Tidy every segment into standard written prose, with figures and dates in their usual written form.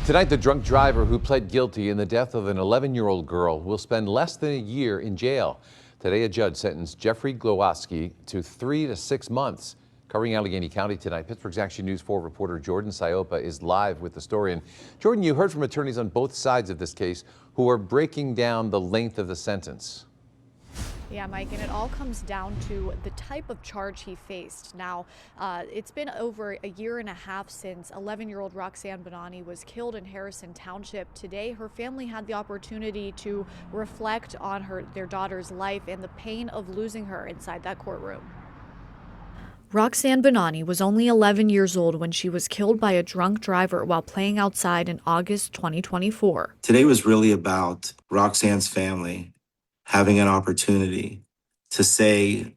Tonight, the drunk driver who pled guilty in the death of an 11-year-old girl will spend less than a year in jail. Today, a judge sentenced Jeffrey Glowacki to 3 to 6 months. Covering Allegheny County tonight, Pittsburgh's Action News 4 reporter Jordan Siopa is live with the story. And Jordan, you heard from attorneys on both sides of this case who are breaking down the length of the sentence. Yeah, Mike, and it all comes down to the type of charge he faced. Now, it's been over a year and a half since 11-year-old Roxanne Bonani was killed in Harrison Township. Today, her family had the opportunity to reflect on their daughter's life and the pain of losing her inside that courtroom. Roxanne Bonani was only 11 years old when she was killed by a drunk driver while playing outside in August 2024. Today was really about Roxanne's family having an opportunity to say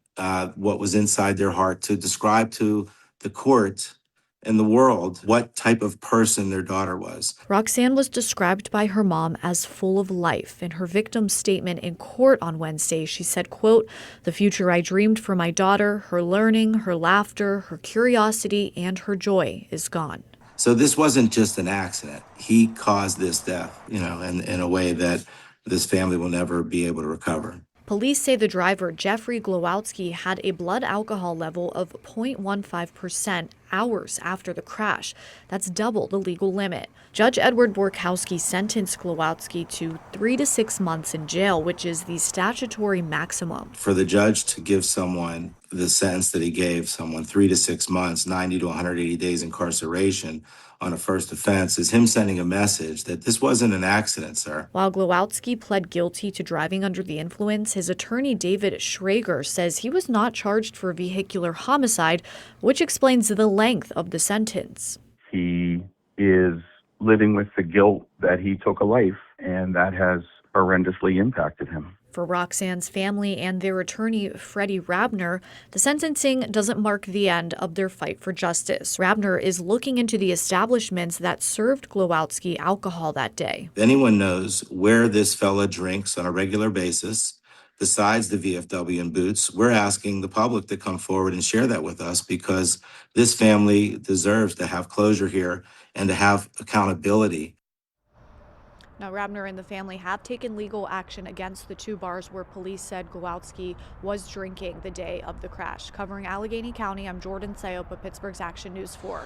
what was inside their heart, to describe to the court and the world what type of person their daughter was. Roxanne was described by her mom as full of life. In her victim's statement in court on Wednesday, she said, quote, "The future I dreamed for my daughter, her learning, her laughter, her curiosity, and her joy is gone." So this wasn't just an accident. He caused this death, in a way that this family will never be able to recover. Police say the driver, Jeffrey Glowacki, had a blood alcohol level of 0.15% hours after the crash. That's double the legal limit. Judge Edward Borkowski sentenced Glowacki to 3 to 6 months in jail, which is the statutory maximum. For the judge to give someone the sentence that he gave someone, 3 to 6 months, 90 to 180 days incarceration on a first offense, is him sending a message that this wasn't an accident, sir. While Glowacki pled guilty to driving under the influence, his attorney David Schrager says he was not charged for vehicular homicide, which explains the length of the sentence. He is living with the guilt that he took a life, and that has horrendously impacted him. For Roxanne's family and their attorney, Freddie Rabner, the sentencing doesn't mark the end of their fight for justice. Rabner is looking into the establishments that served Glowacki alcohol that day. If anyone knows where this fella drinks on a regular basis, besides the VFW and Boots, we're asking the public to come forward and share that with us, because this family deserves to have closure here and to have accountability. Now, Rabner and the family have taken legal action against the two bars where police said Glowacki was drinking the day of the crash. Covering Allegheny County, I'm Jordan Siopa, Pittsburgh's Action News 4.